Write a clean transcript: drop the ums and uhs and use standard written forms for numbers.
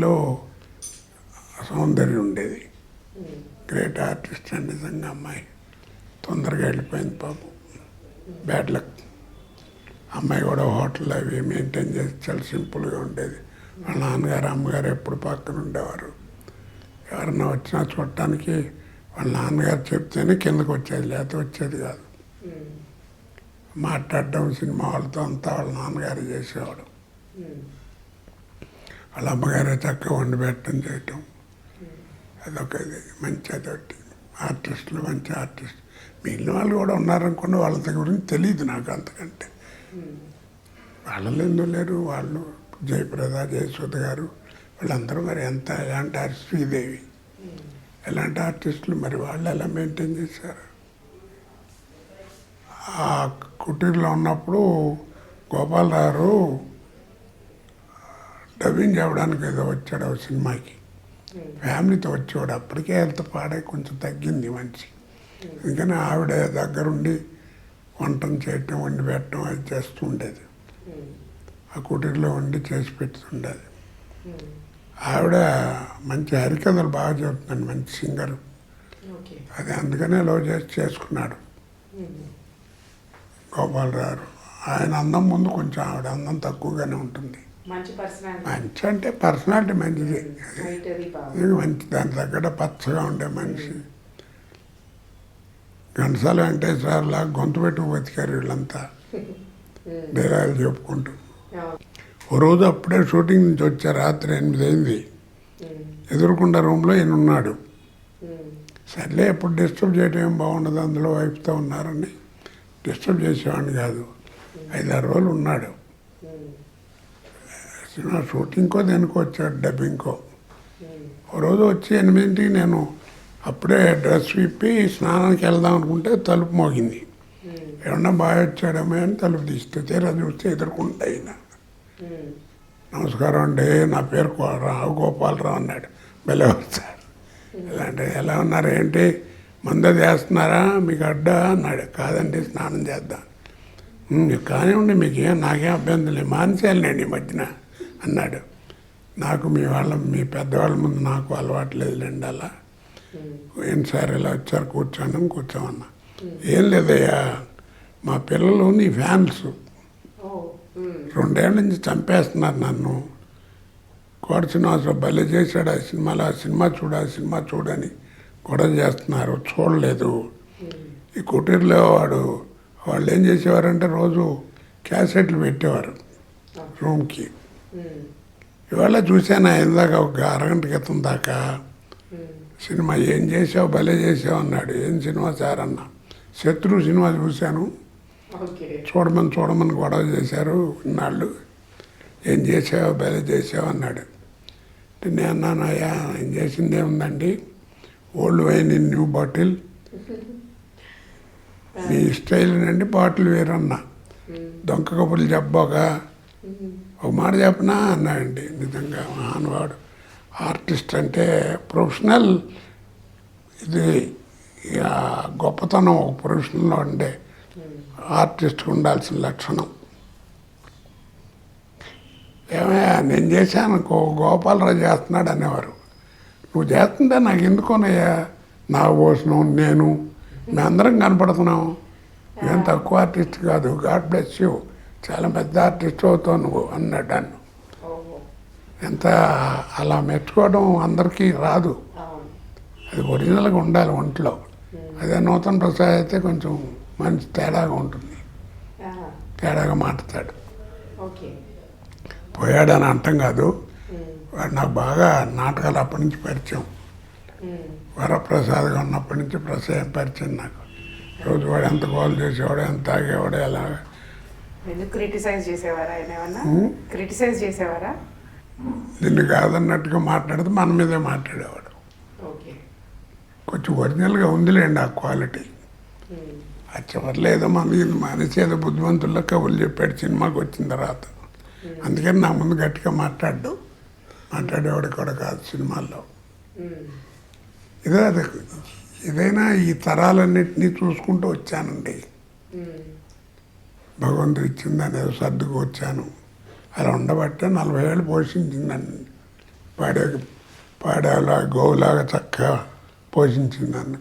అమ్మాయిలో సౌందర్యం ఉండేది. గ్రేట్ ఆర్టిస్ట్ అండి నిజంగా. అమ్మాయి తొందరగా వెళ్ళిపోయింది పాపం, బ్యాడ్ లక్. అమ్మాయి కూడా హోటల్ అవి మెయింటైన్ చేసి చాలా సింపుల్గా ఉండేది. వాళ్ళ నాన్నగారు అమ్మగారు ఎప్పుడు పక్కన ఉండేవారు. ఎవరన్నా వచ్చినా చూడటానికి వాళ్ళ నాన్నగారు చెప్తేనే కిందకు వచ్చేది, లేకపోతే వచ్చేది కాదు. మాట్లాడటం సినిమా వాళ్ళతో అంతా వాళ్ళ నాన్నగారు చేసేవాడు. వాళ్ళ అమ్మగారే చక్కగా వండి పెట్టడం చేయటం, అదొక ఇది మంచి. అదొకటి ఆర్టిస్టులు, మంచి ఆర్టిస్ట్. మిగిలిన వాళ్ళు కూడా ఉన్నారనుకున్న వాళ్ళ గురించి తెలియదు నాకు అంతకంటే. వాళ్ళలో ఎందుకు లేరు, వాళ్ళు జయప్రద, జయసుధ గారు వాళ్ళందరూ మరి ఎంత ఎలాంటి ఆర్టిస్ట్, శ్రీదేవి ఎలాంటి ఆర్టిస్టులు, మరి వాళ్ళు ఎలా మెయింటైన్ చేశారు. ఆ కుటీర్లో ఉన్నప్పుడు గోపాలరావు డబ్బింగ్ చెప్పడానికి ఏదో వచ్చాడు ఆ సినిమాకి, ఫ్యామిలీతో వచ్చేవాడు. అప్పటికే హెల్త్ పాడై కొంచెం తగ్గింది మంచి. అందుకని ఆవిడ దగ్గరుండి వంటను చేయటం, వండి పెట్టడం అది చేస్తూ ఉండేది. ఆ కుటీర్లో వండి చేసి పెడుతుండేది. ఆవిడ మంచి హరికథలు బాగా చెబుతుందండి, మంచి సింగరు. అది అందుకనే లవ్ చేసి చేసుకున్నాడు గోపాలరావు. ఆయన అందం ముందు కొంచెం ఆవిడ అందం తక్కువగానే ఉంటుంది. మంచి అంటే పర్సనాలిటీ మంచిది, మంచి. దాని తగ్గట్టు పచ్చగా ఉండే మనిషి. ఘంటసాల వెంకటేశ్వరరావు లాగా గొంతు పెట్టుకు బతికారు వీళ్ళంతా డైలాగులు చెప్పుకుంటూ. ఓ రోజు అప్పుడే షూటింగ్ నుంచి వచ్చారు, రాత్రి 8 అయింది. ఎదురుకుండా రూమ్లో ఈయన ఉన్నాడు. సర్లే ఎప్పుడు డిస్టర్బ్ చేయడం ఏం బాగుండదు, అందులో వైఫ్తో ఉన్నారని డిస్టర్బ్ చేసేవాడిని కాదు. 5-6 రోజులు ఉన్నాడు. సినిమా షూటింగ్కో దేనికో వచ్చాడు, డబ్బింగ్కో. ఓ రోజు వచ్చి 8ంటికి నేను అప్పుడే డ్రెస్ విప్పి స్నానానికి వెళ్దాం అనుకుంటే తలుపు మోగింది. ఏమన్నా బాగా వచ్చాడమే అని తలుపు తీస్తే తీరా చూస్తే ఎదుర్కొంటా అయినా. నమస్కారం అండి, నా పేరు రావు గోపాలరావు అన్నాడు. భలే వచ్చాడు. ఎలా ఉన్నారు, ఏంటి మందది వేస్తున్నారా మీకు అడ్డా అన్నాడు. కాదండి, స్నానం చేద్దాం. కానివ్వండి, మీకేం నాకేం అభ్యంతరం లేదు, మానేసేయాలండి ఈ మధ్యన అన్నాడు. నాకు మీ పెద్దవాళ్ళ ముందు నాకు అలవాటు లేదులేండి అలా. ఏం సార్ ఇలా వచ్చారు, కూర్చోమన్నా. ఏం లేదయ్యా, మా పిల్లలు నీ ఫ్యాన్స్ 2 ఏళ్ళ నుంచి చంపేస్తున్నారు నన్ను. కోట శ్రీనివాసరావు భలే చేశాడు ఆ సినిమాలో, ఆ సినిమా చూడని గొడవ చేస్తున్నారు, చూడలేదు. ఈ కుటీర్లో వాళ్ళు ఏం చేసేవారంటే రోజు క్యాసెట్లు పెట్టేవారు రూమ్కి. ఇవాళ చూశాను ఇందాక ఒక అరగంట క్రితం దాకా సినిమా. ఏం చేసావు, భలే చేసావు అన్నాడు. ఏం సినిమా సార్ అన్న. శత్రు సినిమా చూశాను, చూడమని గొడవ చేశారు ఇన్నాళ్ళు. ఏం చేసావు, భలే చేసావు అన్నాడు. నేను అన్నాను, అయ్యా ఏం చేసింది ఏముందండి, old wine in new bottle, me style నుండి బాటిల్ వేరన్నా. దొంగ కబుర్లు చెప్పబోక ఒక మాట చెప్పనా అన్నాడండి. నిజంగా మహానుభావుడు. ఆర్టిస్ట్ అంటే ప్రొఫెషనల్, ఇది గొప్పతనం. ఒక ప్రొఫెషనల్లో ఉండే ఆర్టిస్ట్కి ఉండాల్సిన లక్షణం. ఏమయ్యా నేను చేశాను, గోపాలరావు చేస్తున్నాడు అనేవారు. నువ్వు చేస్తుంటే నాకు ఎందుకోనయ్యా, నాగభూషణం నేను మేమందరం కనపడుతున్నాం. ఏం తక్కువ ఆర్టిస్ట్ కాదు, గాడ్ బ్లెస్ యూ, చాలా పెద్ద ఆర్టిస్ట్ అవుతావు నువ్వు అన్నాడు నన్ను. ఎంత అలా మెచ్చుకోవడం అందరికీ రాదు, అది ఒరిజినల్గా ఉండాలి ఒంట్లో. అదే నూతన్ ప్రసాద్ అయితే కొంచెం మంచి తేడాగా ఉంటుంది, తేడాగా మాట్లాడతాడు. పోయాడని అంటాం కాదు, వాడు నాకు బాగా నాటకాలు అప్పటి నుంచి పరిచయం. వరప్రసాద్గా ఉన్నప్పటి నుంచి పరిచయం నాకు. రోజు వాడు ఎంత గోల్ చేసేవాడు, ఎంత తాగేవాడు, ఎలాగా. నిన్ను కాదన్నట్టుగా మాట్లాడితే మన మీదే మాట్లాడేవాడు. కొంచెం ఒరిజినల్గా ఉందిలేండి ఆ క్వాలిటీ. ఆ చివరిలో ఏదో మనిషి ఏదో బుద్ధిమంతుల్లో కబుర్లు చెప్పాడు సినిమాకి వచ్చిన తర్వాత. అందుకని నా ముందు గట్టిగా మాట్లాడేవాడు కూడా కాదు సినిమాల్లో. ఏదైనా ఈ తరాలన్నింటినీ చూసుకుంటూ వచ్చానండి. భగవంతుడు ఇచ్చిందని ఏదో సర్దుకు వచ్చాను. అలా ఉండబట్టే 40 ఏళ్ళు పోషించిందండి పాడే పాడేలా గోవులాగా చక్కగా పోషించింది నన్ను